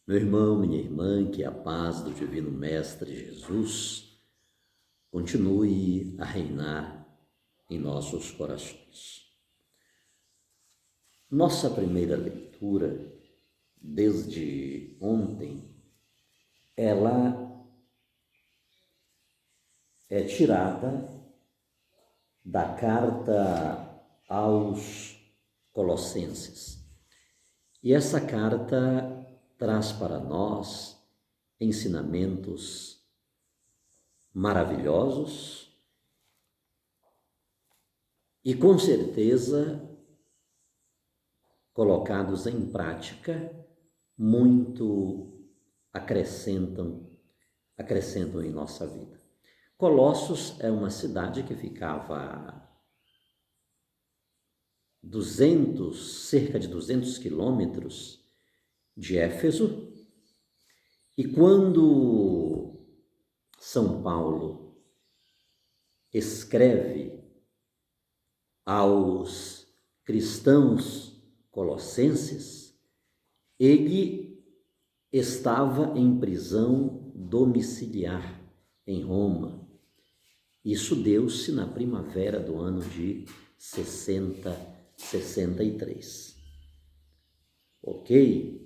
Meu irmão, minha irmã, que a paz do Divino Mestre Jesus continue a reinar em nossos corações. Nossa primeira leitura, desde ontem, ela é tirada da carta aos Colossenses. E essa carta traz para nós ensinamentos maravilhosos e, com certeza, colocados em prática, muito acrescentam em nossa vida. Colossos é uma cidade que ficava a cerca de 200 quilômetros de Éfeso, e quando São Paulo escreve aos cristãos colossenses, ele estava em prisão domiciliar em Roma. Isso deu-se na primavera do ano de 63. Ok?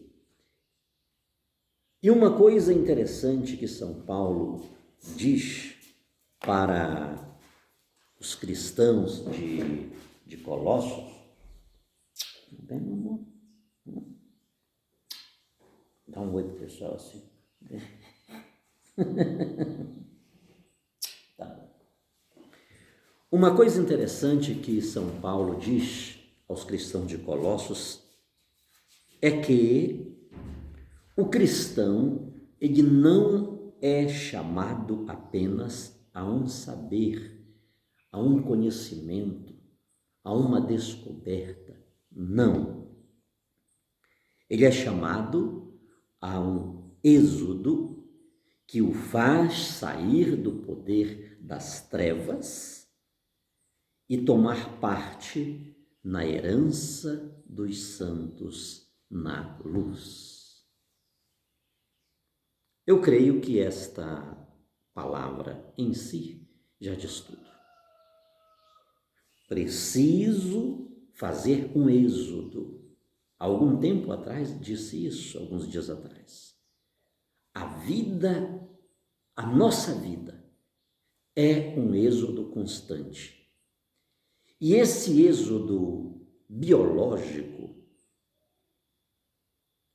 E uma coisa interessante que São Paulo diz para os cristãos de Colossos, dá um oi pro pessoal assim. Tá. Uma coisa interessante que São Paulo diz aos cristãos de Colossos é que o cristão, ele não é chamado apenas a um saber, a um conhecimento, a uma descoberta. Não. Ele é chamado a um êxodo que o faz sair do poder das trevas e tomar parte na herança dos santos na luz. Eu creio que esta palavra em si já diz tudo. Preciso fazer um êxodo. Há algum tempo atrás disse isso, alguns dias atrás. A nossa vida é um êxodo constante. E esse êxodo biológico,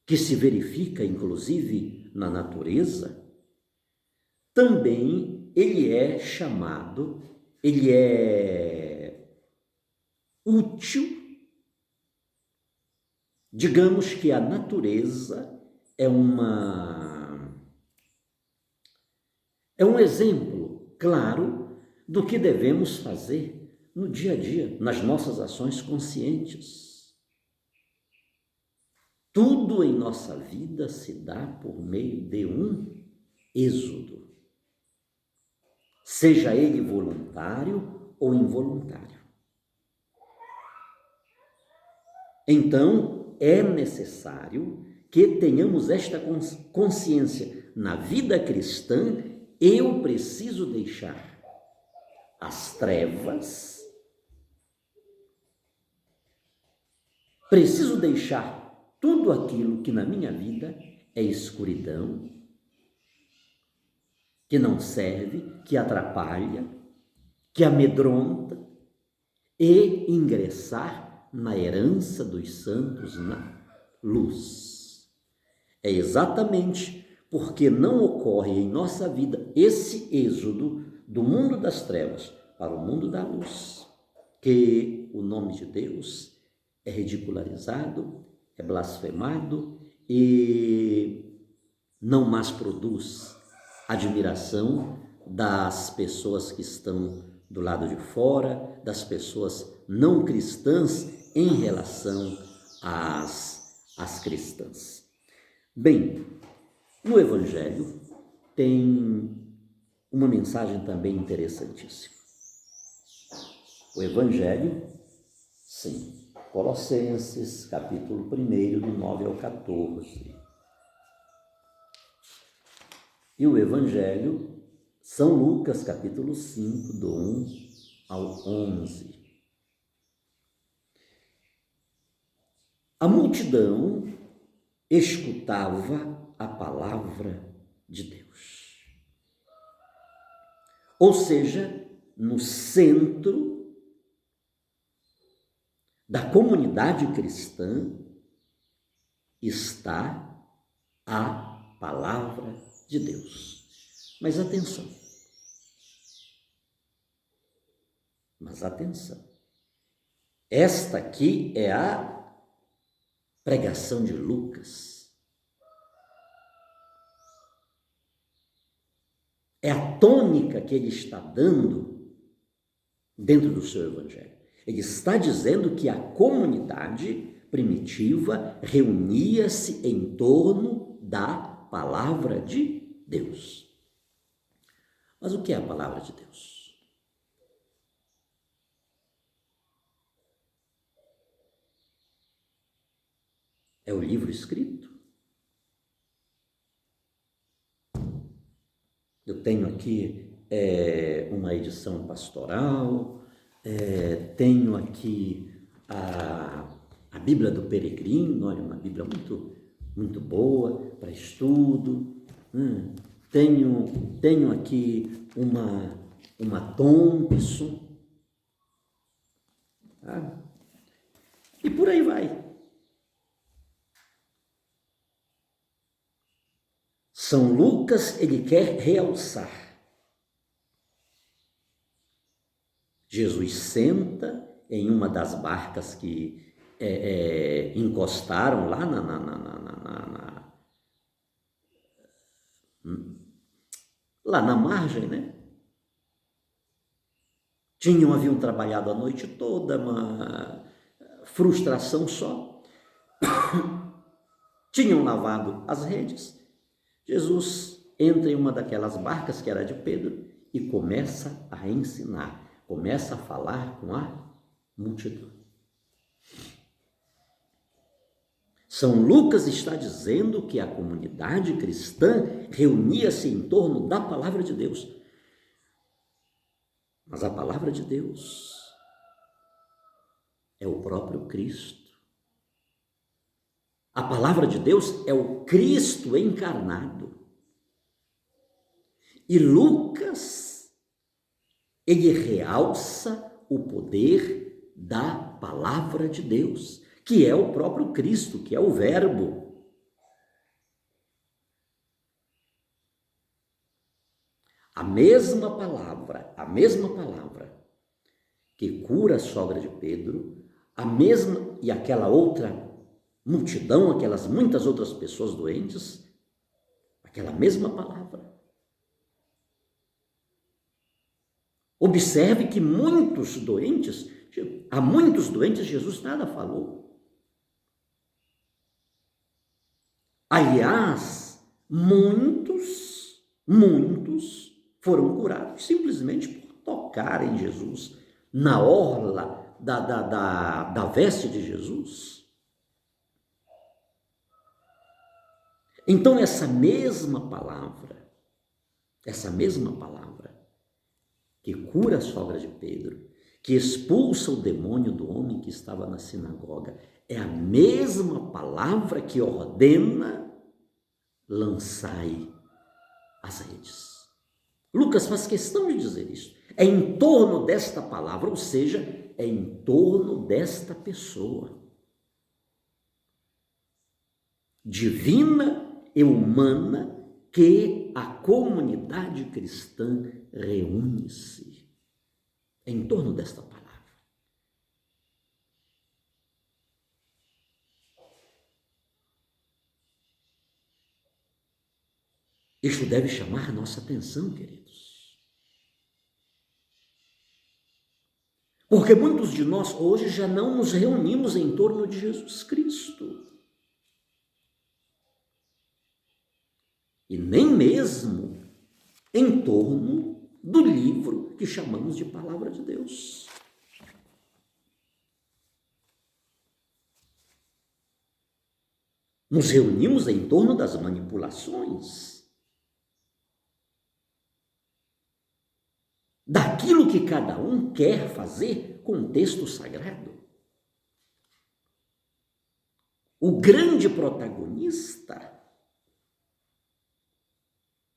que se verifica inclusive na natureza, também ele é útil. Digamos que a natureza é um exemplo claro do que devemos fazer no dia a dia, nas nossas ações conscientes. Tudo em nossa vida se dá por meio de um êxodo, seja ele voluntário ou involuntário. Então, é necessário que tenhamos esta consciência. Na vida cristã, eu preciso deixar as trevas, preciso deixar tudo aquilo que na minha vida é escuridão, que não serve, que atrapalha, que amedronta, e ingressar na herança dos santos na luz. É exatamente porque não ocorre em nossa vida esse êxodo do mundo das trevas para o mundo da luz, que o nome de Deus é ridicularizado, é blasfemado e não mais produz admiração das pessoas que estão do lado de fora, das pessoas não cristãs em relação às cristãs. Bem, no Evangelho tem uma mensagem também interessantíssima. O Evangelho, sim, Colossenses, capítulo 1, do 9 ao 14. E o Evangelho, São Lucas, capítulo 5, do 1 ao 11. A multidão escutava a palavra de Deus. Ou seja, no centro da comunidade cristã está a palavra de Deus. Mas atenção. Esta aqui é a pregação de Lucas. É a tônica que ele está dando dentro do seu evangelho. Ele está dizendo que a comunidade primitiva reunia-se em torno da palavra de Deus. Mas o que é a palavra de Deus? É o livro escrito? Eu tenho aqui uma edição pastoral, tenho aqui a Bíblia do Peregrino, olha, uma Bíblia muito, muito boa para estudo. Tenho aqui uma Thompson. Tá? E por aí vai. São Lucas, ele quer realçar. Jesus senta em uma das barcas que encostaram lá lá na margem, né? Haviam trabalhado a noite toda, uma frustração só. Tinham lavado as redes. Jesus entra em uma daquelas barcas que era de Pedro e começa a ensinar, começa a falar com a multidão. São Lucas está dizendo que a comunidade cristã reunia-se em torno da palavra de Deus. Mas a palavra de Deus é o próprio Cristo. A palavra de Deus é o Cristo encarnado. E Lucas, ele realça o poder da palavra de Deus, que é o próprio Cristo, que é o Verbo. A mesma palavra que cura a sogra de Pedro, a mesma e aquela outra multidão, aquelas muitas outras pessoas doentes, aquela mesma palavra. Observe que a muitos doentes Jesus nada falou. Aliás, muitos foram curados simplesmente por tocar em Jesus, na orla da veste de Jesus. Então, essa mesma palavra que cura a sogra de Pedro, que expulsa o demônio do homem que estava na sinagoga, é a mesma palavra que ordena: lançai as redes. Lucas faz questão de dizer isso. É em torno desta palavra, ou seja, é em torno desta pessoa divina e humana que a comunidade cristã reúne-se em torno desta palavra. Isso deve chamar nossa atenção, queridos. Porque muitos de nós hoje já não nos reunimos em torno de Jesus Cristo. E nem mesmo em torno do livro que chamamos de Palavra de Deus. Nos reunimos em torno das manipulações. daquilo que cada um quer fazer com o texto sagrado. O grande protagonista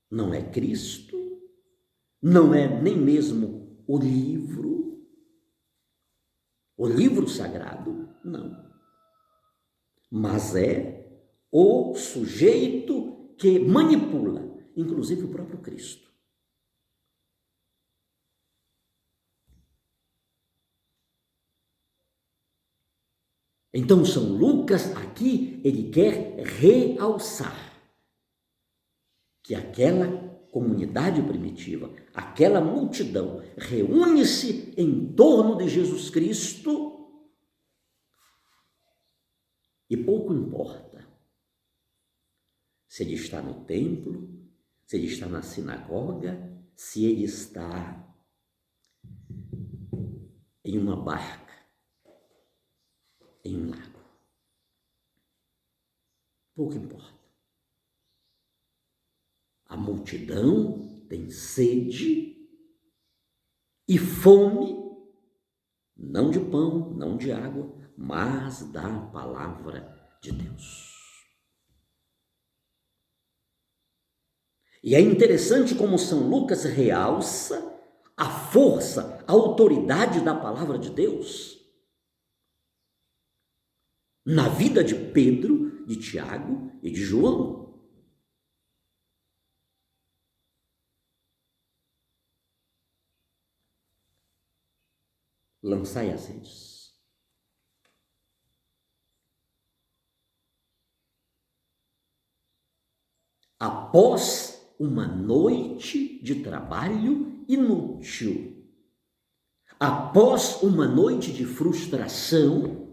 não é Cristo, não é nem mesmo o livro sagrado, não. Mas é o sujeito que manipula, inclusive o próprio Cristo. Então, São Lucas, aqui, ele quer realçar que aquela comunidade primitiva, aquela multidão, reúne-se em torno de Jesus Cristo e pouco importa se ele está no templo, se ele está na sinagoga, se ele está em uma barca, em um lago. Pouco importa. A multidão tem sede e fome, não de pão, não de água, mas da palavra de Deus. E é interessante como São Lucas realça a força, a autoridade da palavra de Deus na vida de Pedro, de Tiago e de João. Lançai as redes. Após uma noite de trabalho inútil, após uma noite de frustração,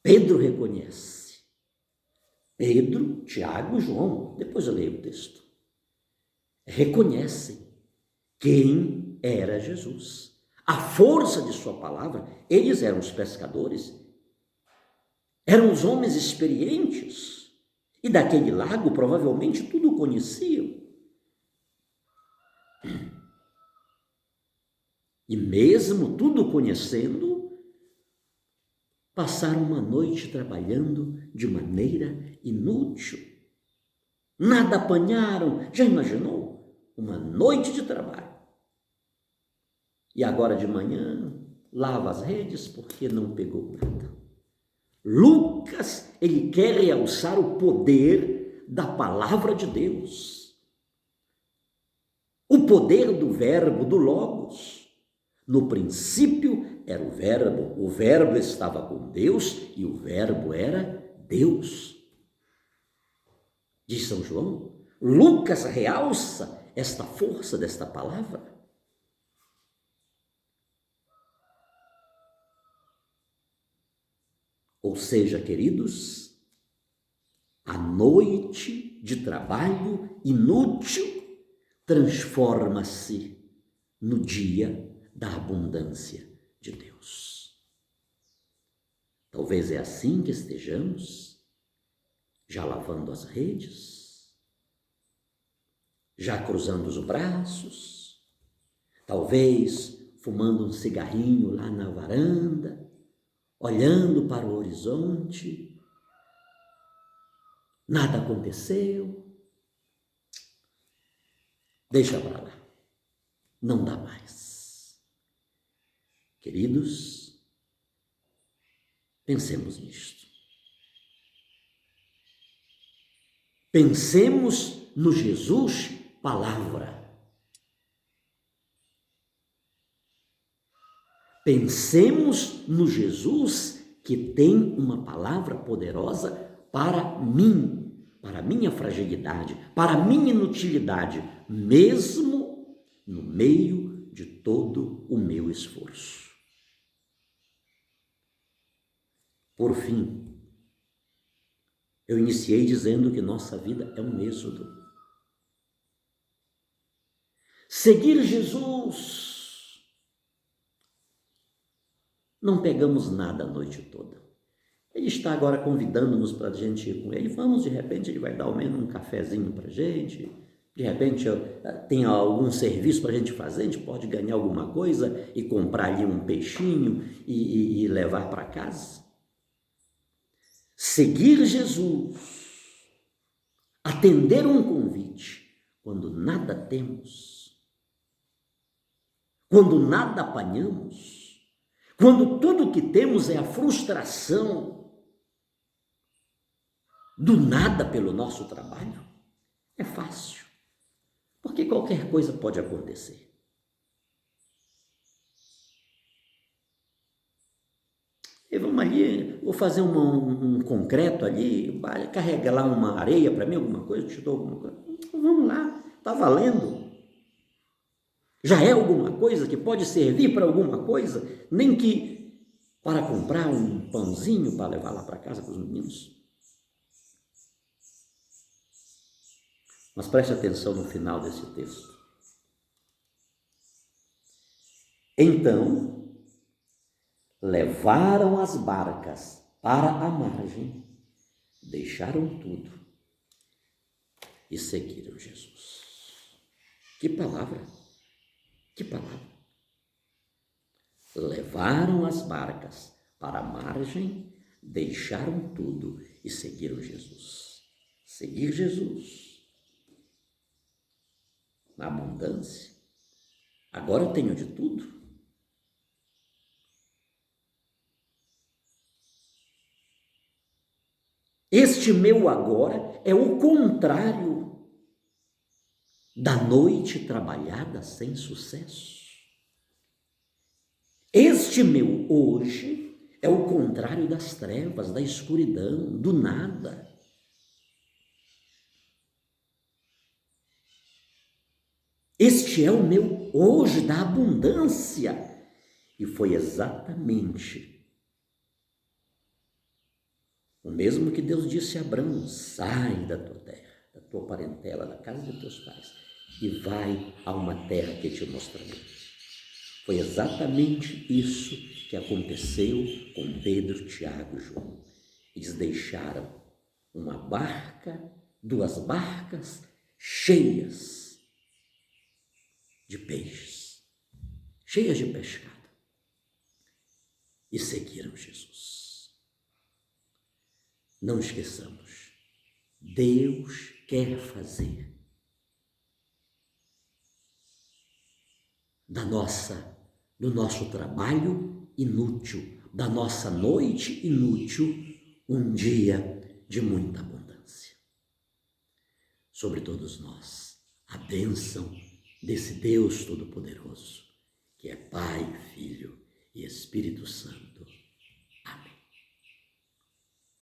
Pedro reconhece. Pedro, Tiago e João, depois eu leio o texto, reconhecem quem era Jesus. A força de sua palavra, eles eram os pescadores, eram os homens experientes, e daquele lago provavelmente tudo conheciam. E mesmo tudo conhecendo, passaram uma noite trabalhando de maneira inútil. Nada apanharam. Já imaginou? Uma noite de trabalho. E agora de manhã, lava as redes porque não pegou nada. Lucas, ele quer realçar o poder da palavra de Deus. O poder do verbo, do logos. No princípio era o verbo estava com Deus e o verbo era Deus. Diz São João, Lucas realça esta força desta palavra. Ou seja, queridos, a noite de trabalho inútil transforma-se no dia da abundância de Deus. Talvez é assim que estejamos, já lavando as redes, já cruzando os braços, talvez fumando um cigarrinho lá na varanda, olhando para o horizonte, nada aconteceu, deixa para lá, não dá mais. Queridos, pensemos nisto. Pensemos no Jesus palavra. Pensemos no Jesus que tem uma palavra poderosa para mim, para a minha fragilidade, para a minha inutilidade, mesmo no meio de todo o meu esforço. Por fim, eu iniciei dizendo que nossa vida é um êxodo. Seguir Jesus. Não pegamos nada a noite toda. Ele está agora convidando-nos para a gente ir com ele. Vamos, de repente, ele vai dar ao menos um cafezinho para a gente. De repente tem algum serviço para a gente fazer, a gente pode ganhar alguma coisa e comprar ali um peixinho e levar para casa. Seguir Jesus, atender um convite, quando nada temos, quando nada apanhamos, quando tudo que temos é a frustração do nada pelo nosso trabalho, é fácil. Porque qualquer coisa pode acontecer. E vamos ali, vou fazer um concreto ali, carrega lá uma areia para mim, alguma coisa, te dou alguma coisa. Vamos lá, está valendo. Já é alguma coisa que pode servir para alguma coisa, nem que para comprar um pãozinho para levar lá para casa para os meninos. Mas preste atenção no final desse texto. Então, levaram as barcas para a margem, deixaram tudo e seguiram Jesus. Que palavra! Que palavra! Levaram as barcas para a margem, deixaram tudo e seguiram Jesus. Seguir Jesus. Na abundância. Agora eu tenho de tudo. Este meu agora é o contrário da noite trabalhada sem sucesso. Este meu hoje é o contrário das trevas, da escuridão, do nada. Este é o meu hoje da abundância. E foi exatamente o mesmo que Deus disse a Abraão: sai da tua terra, da tua parentela, da casa de teus pais, e vai a uma terra que te mostrarei. Foi exatamente isso que aconteceu com Pedro, Tiago e João. Eles deixaram uma barca, 2 barcas cheias de peixes, cheias de pescado, e seguiram Jesus. Não esqueçamos, Deus quer fazer do nosso trabalho inútil, da nossa noite inútil, um dia de muita abundância. Sobre todos nós, a bênção desse Deus Todo-Poderoso, que é Pai, Filho e Espírito Santo,